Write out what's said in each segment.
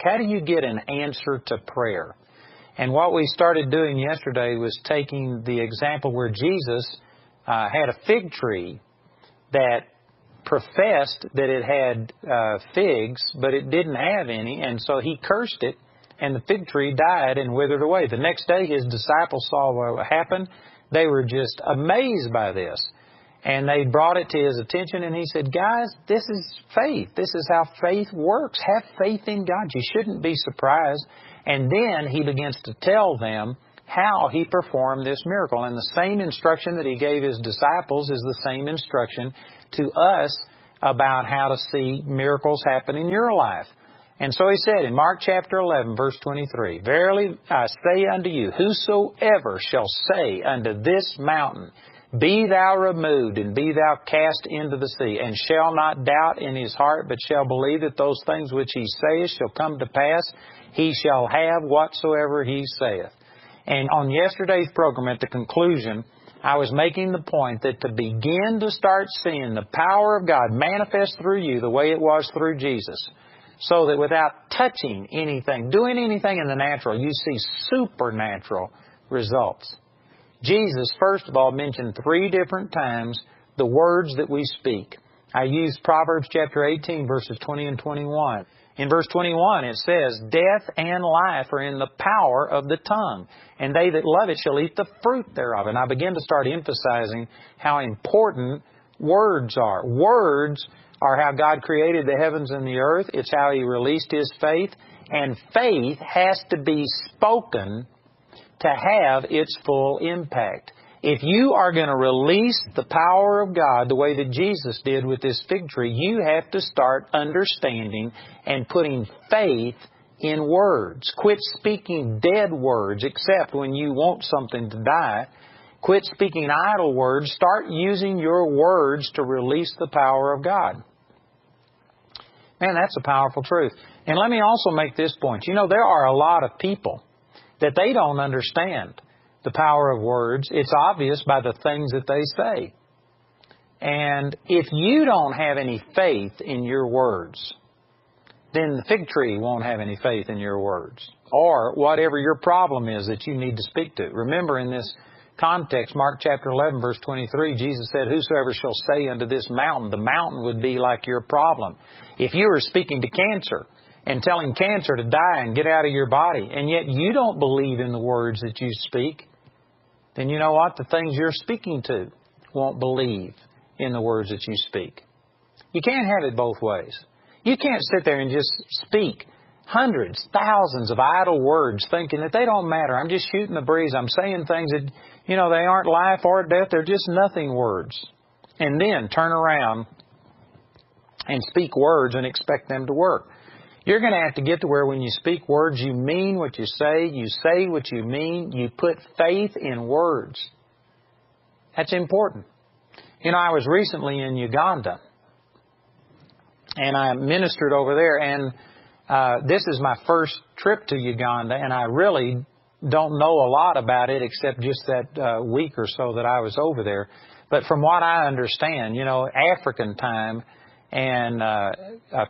How do you get an answer to prayer? And what we started doing yesterday was taking the example where Jesus had a fig tree that professed that it had figs, but it didn't have any, and so he cursed it, and the fig tree died and withered away. The next day his disciples saw what happened. They were just amazed by this. And they brought it to his attention, and he said, guys, this is faith. This is how faith works. Have faith in God. You shouldn't be surprised. And then he begins to tell them how he performed this miracle. And the same instruction that he gave his disciples is the same instruction to us about how to see miracles happen in your life. And so he said in Mark chapter 11, verse 23, Verily I say unto you, whosoever shall say unto this mountain, Be thou removed, and be thou cast into the sea, and shall not doubt in his heart, but shall believe that those things which he saith shall come to pass, he shall have whatsoever he saith. And on yesterday's program, at the conclusion, I was making the point that to begin to start seeing the power of God manifest through you the way it was through Jesus, so that without touching anything, doing anything in the natural, you see supernatural results. Jesus, first of all, mentioned 3 different times the words that we speak. I used Proverbs chapter 18, verses 20 and 21. In verse 21, it says, Death and life are in the power of the tongue, and they that love it shall eat the fruit thereof. And I began to start emphasizing how important words are. Words are how God created the heavens and the earth. It's how He released His faith. And faith has to be spoken to have its full impact. If you are going to release the power of God the way that Jesus did with this fig tree, you have to start understanding and putting faith in words. Quit speaking dead words, except when you want something to die. Quit speaking idle words. Start using your words to release the power of God. Man, that's a powerful truth. And let me also make this point. You know, there are a lot of people that they don't understand the power of words. It's obvious by the things that they say. And if you don't have any faith in your words, then the fig tree won't have any faith in your words. Or whatever your problem is that you need to speak to. Remember, in this context, Mark chapter 11, verse 23, Jesus said, Whosoever shall say unto this mountain, the mountain would be like your problem. If you were speaking to cancer and telling cancer to die and get out of your body, and yet you don't believe in the words that you speak, then you know what? The things you're speaking to won't believe in the words that you speak. You can't have it both ways. You can't sit there and just speak hundreds, thousands of idle words thinking that they don't matter. I'm just shooting the breeze. I'm saying things that, you know, they aren't life or death. They're just nothing words. And then turn around and speak words and expect them to work. You're going to have to get to where when you speak words, you mean what you say what you mean, you put faith in words. That's important. You know, I was recently in Uganda, and I ministered over there, and this is my first trip to Uganda, and I really don't know a lot about it except just that week or so that I was over there. But from what I understand, you know, African time and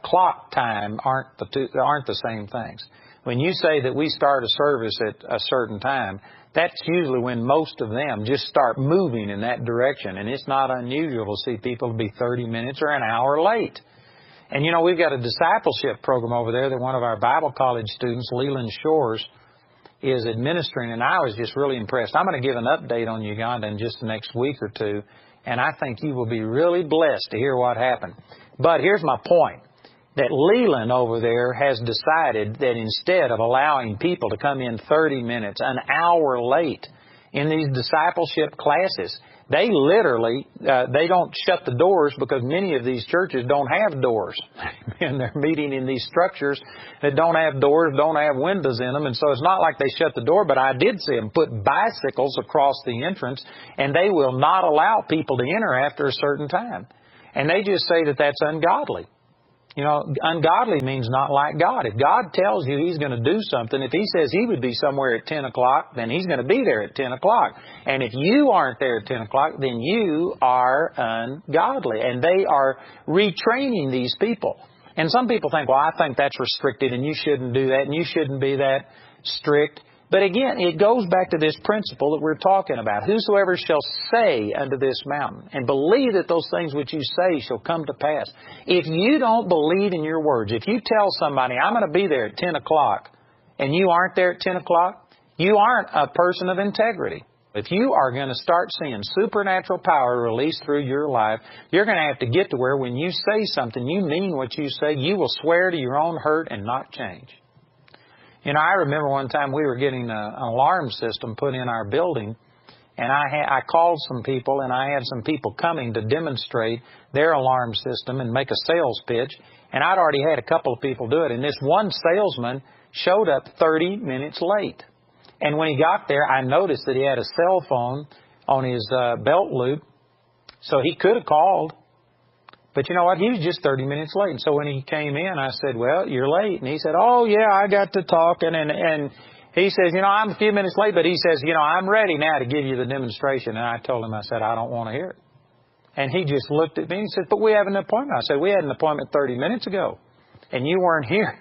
clock time aren't the same things. When you say that we start a service at a certain time, that's usually when most of them just start moving in that direction. And it's not unusual to see people be 30 minutes or an hour late. And you know, we've got a discipleship program over there that one of our Bible college students, Leland Shores, is administering, and I was just really impressed. I'm going to give an update on Uganda in just the next week or two, and I think you will be really blessed to hear what happened. But here's my point, that Leland over there has decided that instead of allowing people to come in 30 minutes, an hour late in these discipleship classes, they literally, they don't shut the doors because many of these churches don't have doors. And they're meeting in these structures that don't have doors, don't have windows in them. And so it's not like they shut the door, but I did see them put bicycles across the entrance, and they will not allow people to enter after a certain time. And they just say that that's ungodly. You know, ungodly means not like God. If God tells you He's going to do something, if He says He would be somewhere at 10 o'clock, then He's going to be there at 10 o'clock. And if you aren't there at 10 o'clock, then you are ungodly. And they are retraining these people. And some people think, well, I think that's restricted and you shouldn't do that and you shouldn't be that strict. But again, it goes back to this principle that we're talking about. Whosoever shall say unto this mountain and believe that those things which you say shall come to pass. If you don't believe in your words, if you tell somebody, I'm going to be there at 10 o'clock, and you aren't there at 10 o'clock, you aren't a person of integrity. If you are going to start seeing supernatural power released through your life, you're going to have to get to where when you say something, you mean what you say. You will swear to your own hurt and not change. You know, I remember one time we were getting an alarm system put in our building, and I called some people, and I had some people coming to demonstrate their alarm system and make a sales pitch, and I'd already had a couple of people do it, and this one salesman showed up 30 minutes late. And when he got there, I noticed that he had a cell phone on his belt loop, so he could have called. But you know what? He was just 30 minutes late. And so when he came in, I said, well, you're late. And he said, oh, yeah, I got to talking. And he says, you know, I'm a few minutes late, but he says, you know, I'm ready now to give you the demonstration. And I told him, I said, I don't want to hear it. And he just looked at me and said, but we have an appointment. I said, we had an appointment 30 minutes ago, and you weren't here.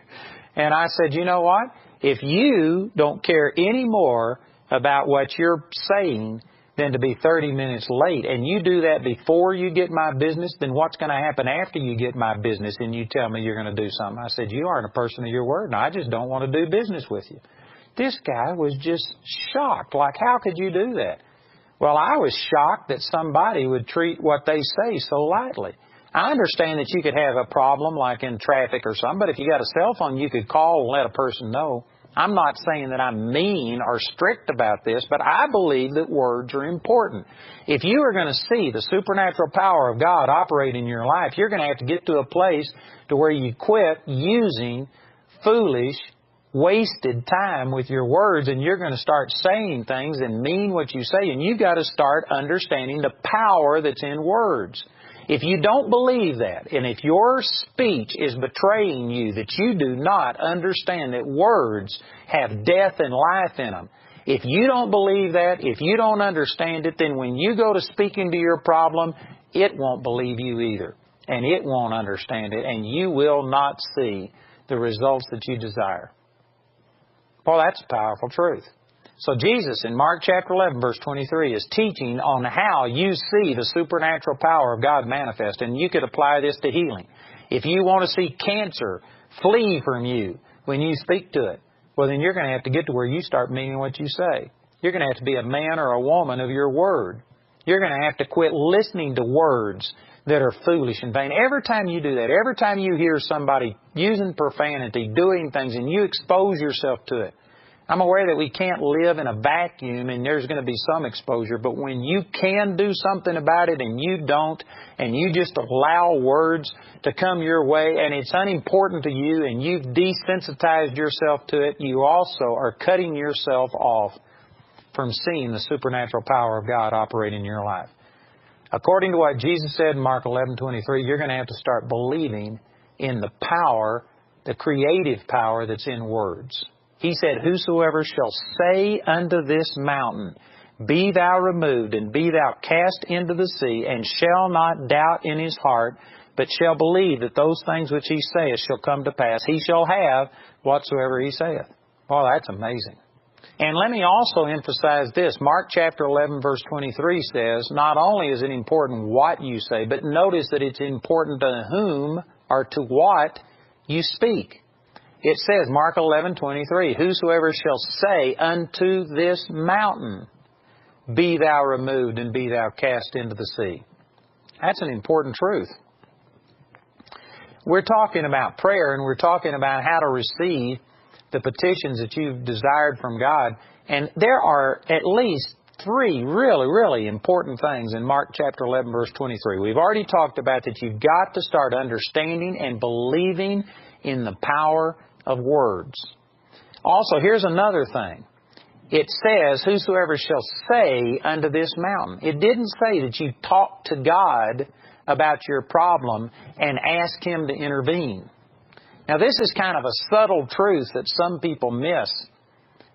And I said, you know what? If you don't care any more about what you're saying than to be 30 minutes late, and you do that before you get my business, then what's going to happen after you get my business and you tell me you're going to do something? I said, you aren't a person of your word, and I just don't want to do business with you. This guy was just shocked. Like, how could you do that? Well, I was shocked that somebody would treat what they say so lightly. I understand that you could have a problem like in traffic or something, but if you got a cell phone, you could call and let a person know. I'm not saying that I'm mean or strict about this, but I believe that words are important. If you are going to see the supernatural power of God operate in your life, you're going to have to get to a place to where you quit using foolish, wasted time with your words, and you're going to start saying things and mean what you say, and you've got to start understanding the power that's in words. If you don't believe that, and if your speech is betraying you, that you do not understand that words have death and life in them, if you don't believe that, if you don't understand it, then when you go to speak into your problem, it won't believe you either, and it won't understand it, and you will not see the results that you desire. Well, that's a powerful truth. So Jesus in Mark chapter 11, verse 23 is teaching on how you see the supernatural power of God manifest. And you could apply this to healing. If you want to see cancer flee from you when you speak to it, well, then you're going to have to get to where you start meaning what you say. You're going to have to be a man or a woman of your word. You're going to have to quit listening to words that are foolish and vain. Every time you do that, every time you hear somebody using profanity, doing things, and you expose yourself to it, I'm aware that we can't live in a vacuum and there's going to be some exposure, but when you can do something about it and you don't, and you just allow words to come your way and it's unimportant to you and you've desensitized yourself to it, you also are cutting yourself off from seeing the supernatural power of God operate in your life. According to what Jesus said in Mark 11:23, you're going to have to start believing in the power, the creative power that's in words. He said, whosoever shall say unto this mountain, be thou removed, and be thou cast into the sea, and shall not doubt in his heart, but shall believe that those things which he saith shall come to pass, he shall have whatsoever he saith. Well, that's amazing. And let me also emphasize this. Mark chapter 11, verse 23 says, not only is it important what you say, but notice that it's important to whom or to what you speak. It says, Mark 11:23, whosoever shall say unto this mountain, be thou removed and be thou cast into the sea. That's an important truth. We're talking about prayer, and we're talking about how to receive the petitions that you've desired from God. And there are at least three really important things in Mark chapter 11, verse 23. We've already talked about that you've got to start understanding and believing in the power of words. Also, here's another thing. It says, whosoever shall say unto this mountain. It didn't say that you talk to God about your problem and ask Him to intervene. Now, this is kind of a subtle truth that some people miss.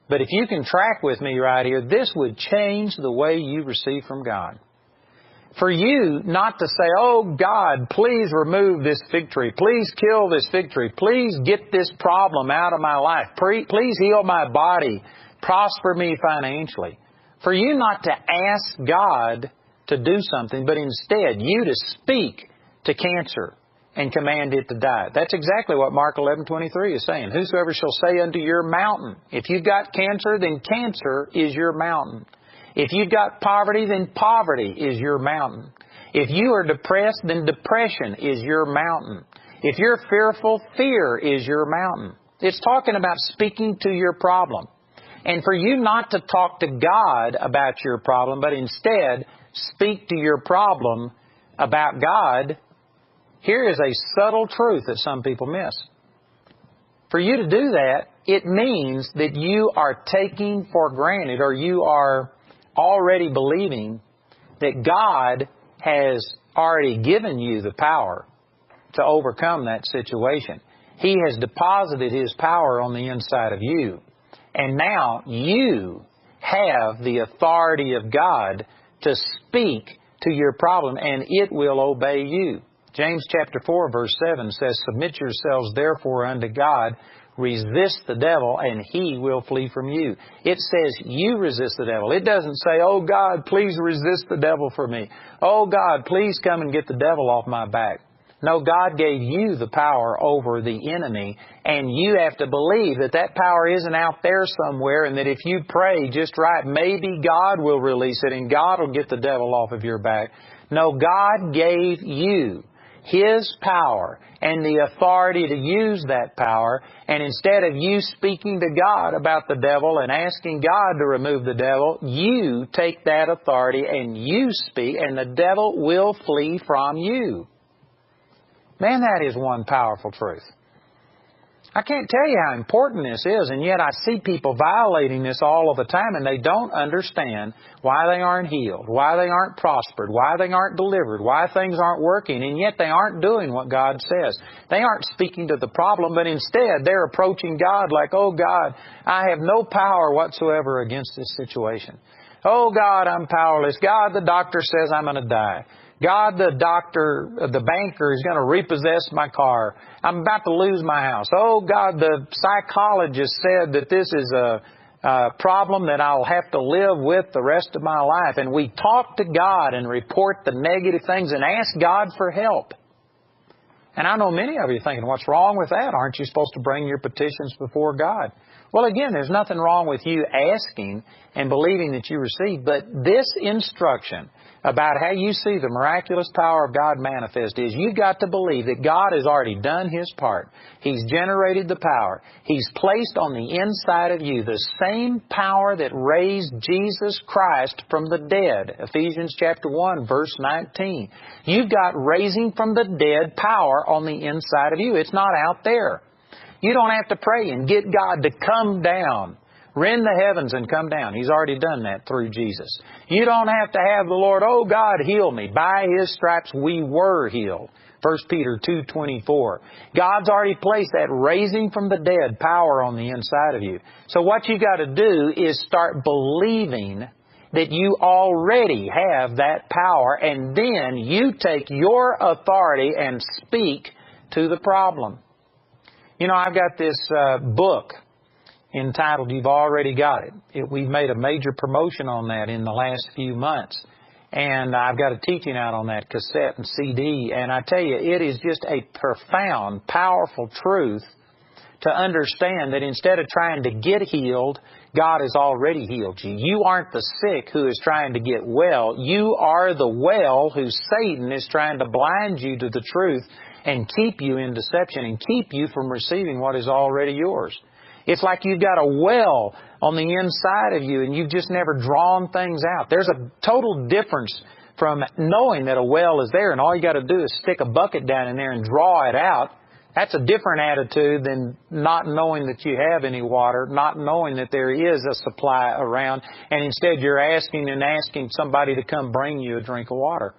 But if you can track with me right here, this would change the way you receive from God. For you not to say, oh God, please remove this fig tree. Please kill this fig tree. Please get this problem out of my life. Please heal my body. Prosper me financially. For you not to ask God to do something, but instead you to speak to cancer and command it to die. That's exactly what Mark 11:23 is saying. Whosoever shall say unto your mountain, if you've got cancer, then cancer is your mountain. If you've got poverty, then poverty is your mountain. If you are depressed, then depression is your mountain. If you're fearful, fear is your mountain. It's talking about speaking to your problem. And for you not to talk to God about your problem, but instead speak to your problem about God, here is a subtle truth that some people miss. For you to do that, it means that you are taking for granted, or you are already believing that God has already given you the power to overcome that situation. He has deposited His power on the inside of you. And now you have the authority of God to speak to your problem, and it will obey you. James chapter 4 verse 7 says, submit yourselves therefore unto God, resist the devil, and he will flee from you. It says you resist the devil. It doesn't say, oh God, please resist the devil for me. Oh God, please come and get the devil off my back. No, God gave you the power over the enemy, and you have to believe that that power isn't out there somewhere, and that if you pray just right, maybe God will release it and God will get the devil off of your back. No, God gave you His power and the authority to use that power, and instead of you speaking to God about the devil and asking God to remove the devil, you take that authority and you speak, and the devil will flee from you. Man, that is one powerful truth. I can't tell you how important this is, and yet I see people violating this all of the time, and they don't understand why they aren't healed, why they aren't prospered, why they aren't delivered, why things aren't working, and yet they aren't doing what God says. They aren't speaking to the problem, but instead they're approaching God like, oh God, I have no power whatsoever against this situation. Oh God, I'm powerless. God, the doctor says I'm going to die. God, the banker is going to repossess my car. I'm about to lose my house. Oh, God, the psychologist said that this is a problem that I'll have to live with the rest of my life. And we talk to God and report the negative things and ask God for help. And I know many of you are thinking, what's wrong with that? Aren't you supposed to bring your petitions before God? Well, again, there's nothing wrong with you asking and believing that you receive, but this instruction about how you see the miraculous power of God manifest is you've got to believe that God has already done His part. He's generated the power. He's placed on the inside of you the same power that raised Jesus Christ from the dead. Ephesians chapter 1, verse 19. You've got raising from the dead power on the inside of you. It's not out there. You don't have to pray and get God to come down. Rend the heavens and come down. He's already done that through Jesus. You don't have to have the Lord, oh God, heal me. By His stripes we were healed. 1 Peter 2:24. God's already placed that raising from the dead power on the inside of you. So what you got to do is start believing that you already have that power, and then you take your authority and speak to the problem. You know, I've got this book entitled You've Already Got It. We've made a major promotion on that in the last few months. And I've got a teaching out on that cassette and CD. And I tell you, it is just a profound, powerful truth to understand that instead of trying to get healed, God has already healed you. You aren't the sick who is trying to get well. You are the well who Satan is trying to blind you to the truth and keep you in deception and keep you from receiving what is already yours. It's like you've got a well on the inside of you and you've just never drawn things out. There's a total difference from knowing that a well is there and all you got to do is stick a bucket down in there and draw it out. That's a different attitude than not knowing that you have any water, not knowing that there is a supply around, and instead you're asking somebody to come bring you a drink of water.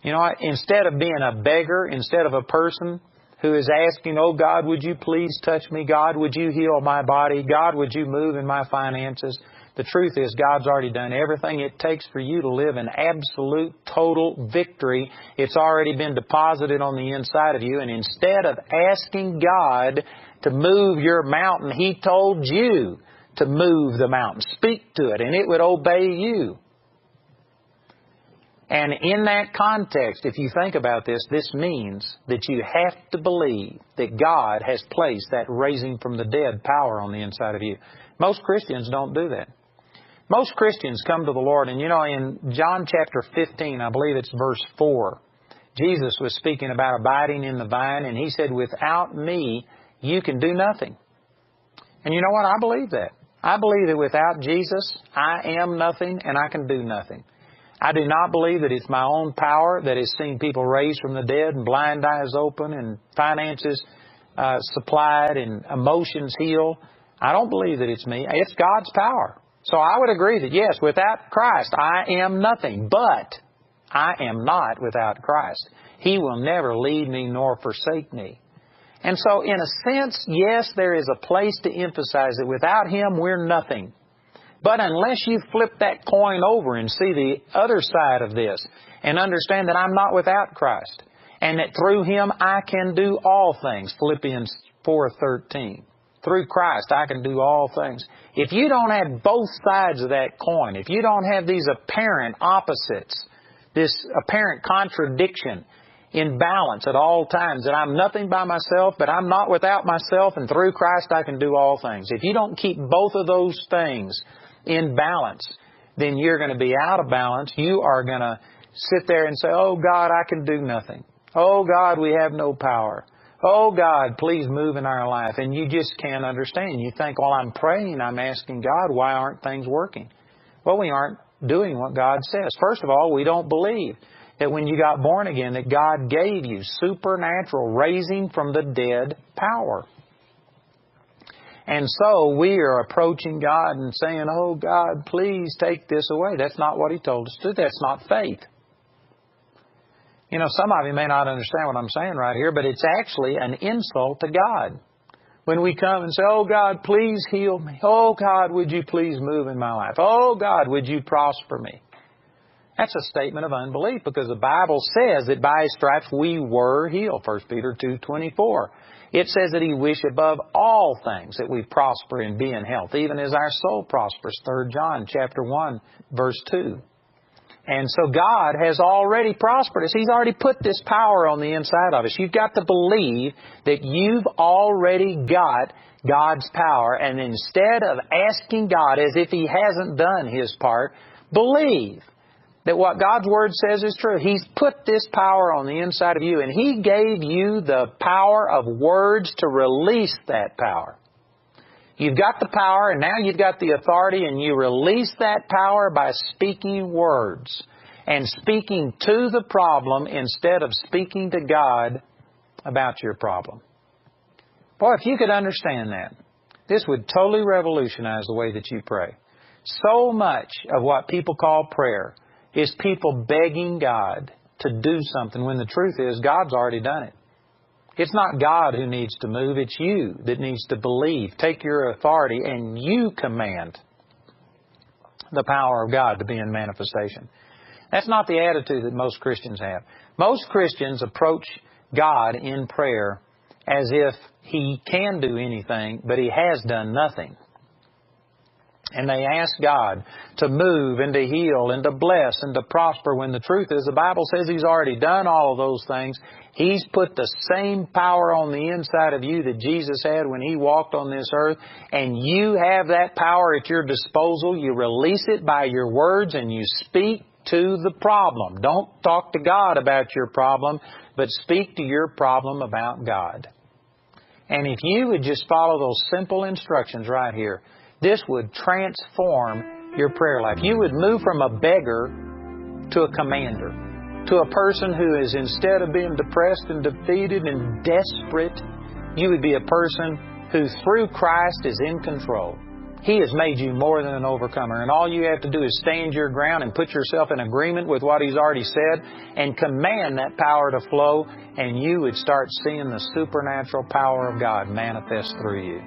You know, instead of being a beggar, instead of a person who is asking, oh God, would you please touch me? God, would you heal my body? God, would you move in my finances? The truth is God's already done everything it takes for you to live in absolute, total victory. It's already been deposited on the inside of you. And instead of asking God to move your mountain, He told you to move the mountain. Speak to it and it would obey you. And in that context, if you think about this, this means that you have to believe that God has placed that raising from the dead power on the inside of you. Most Christians don't do that. Most Christians come to the Lord, and you know, in John chapter 15, I believe it's verse 4, Jesus was speaking about abiding in the vine, and He said, without me, you can do nothing. And you know what? I believe that. I believe that without Jesus, I am nothing and I can do nothing. I do not believe that it's my own power that has seen people raised from the dead and blind eyes open and finances supplied and emotions healed. I don't believe that it's me. It's God's power. So I would agree that, yes, without Christ, I am nothing. But I am not without Christ. He will never leave me nor forsake me. And so, in a sense, yes, there is a place to emphasize that without Him, we're nothing. But unless you flip that coin over and see the other side of this and understand that I'm not without Christ and that through Him I can do all things, Philippians 4:13. Through Christ I can do all things. If you don't have both sides of that coin, if you don't have these apparent opposites, this apparent contradiction in balance at all times, that I'm nothing by myself, but I'm not without myself, and through Christ I can do all things. If you don't keep both of those things in balance, then you're going to be out of balance. You are going to sit there and say, oh God, I can do nothing. Oh God, we have no power. Oh God, please move in our life. And you just can't understand. You think, well, I'm praying, I'm asking God, why aren't things working? Well, we aren't doing what God says. First of all, we don't believe that when you got born again that God gave you supernatural raising from the dead power. And so we are approaching God and saying, oh God, please take this away. That's not what He told us to do. That's not faith. You know, some of you may not understand what I'm saying right here, but it's actually an insult to God. When we come and say, oh God, please heal me. Oh God, would you please move in my life? Oh God, would you prosper me? That's a statement of unbelief, because the Bible says that by His stripes we were healed. 1 Peter 2:24. It says that He wished above all things that we prosper and be in health, even as our soul prospers. 3 John chapter 1, verse 2. And so God has already prospered us. He's already put this power on the inside of us. You've got to believe that you've already got God's power. And instead of asking God as if He hasn't done His part, believe that what God's Word says is true. He's put this power on the inside of you, and He gave you the power of words to release that power. You've got the power, and now you've got the authority, and you release that power by speaking words and speaking to the problem instead of speaking to God about your problem. Boy, if you could understand that, this would totally revolutionize the way that you pray. So much of what people call prayer is people begging God to do something when the truth is God's already done it. It's not God who needs to move. It's you that needs to believe. Take your authority and you command the power of God to be in manifestation. That's not the attitude that most Christians have. Most Christians approach God in prayer as if He can do anything, but He has done nothing. And they ask God to move and to heal and to bless and to prosper, when the truth is the Bible says He's already done all of those things. He's put the same power on the inside of you that Jesus had when He walked on this earth, and you have that power at your disposal. You release it by your words and you speak to the problem. Don't talk to God about your problem, but speak to your problem about God. And if you would just follow those simple instructions right here, this would transform your prayer life. You would move from a beggar to a commander, to a person who is, instead of being depressed and defeated and desperate, you would be a person who through Christ is in control. He has made you more than an overcomer, and all you have to do is stand your ground and put yourself in agreement with what He's already said and command that power to flow, and you would start seeing the supernatural power of God manifest through you.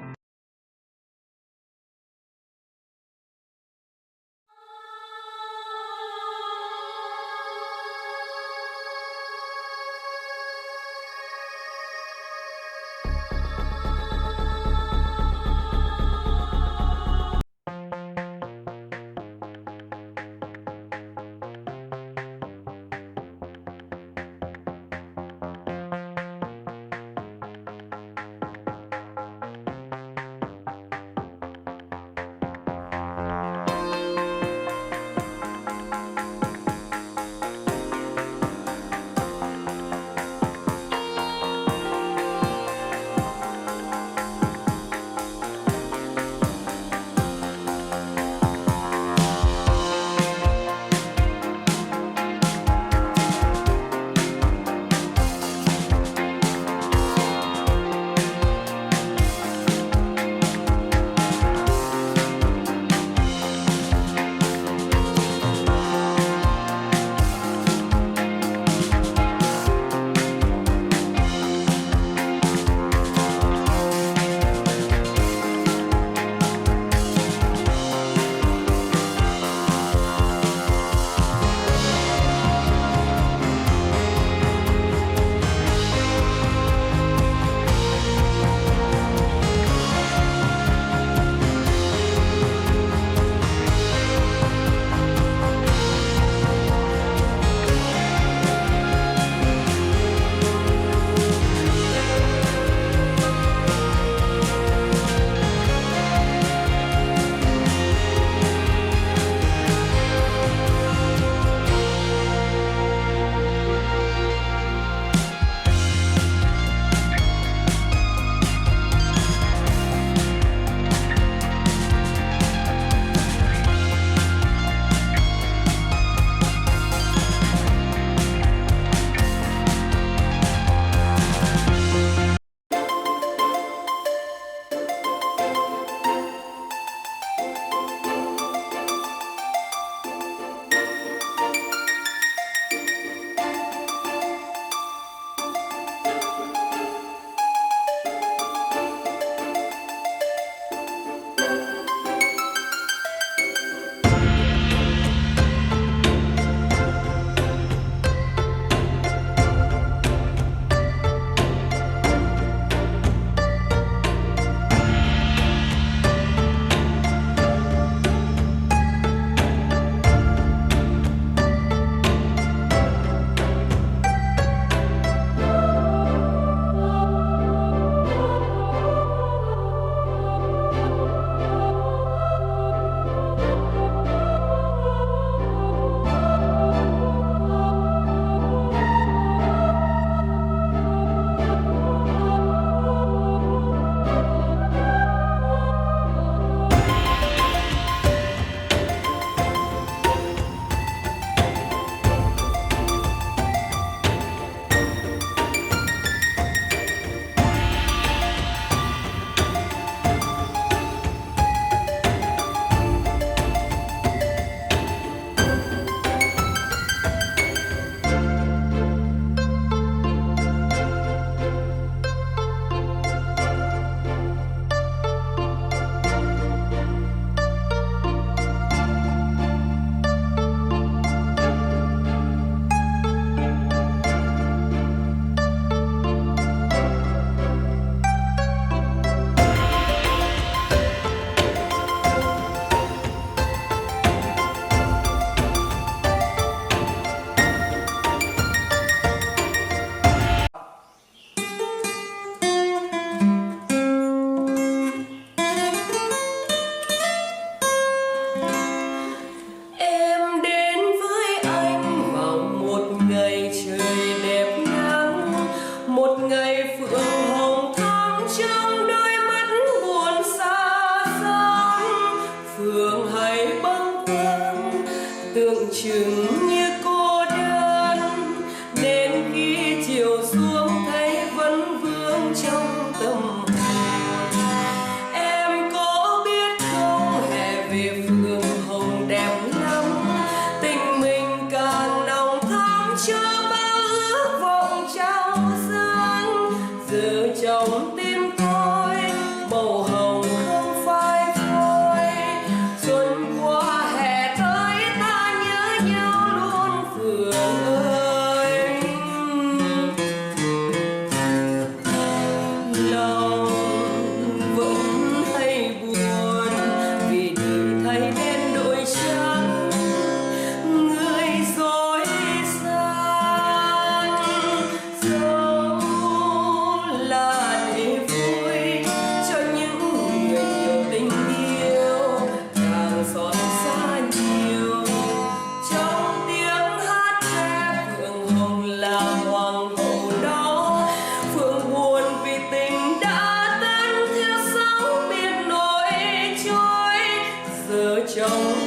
Show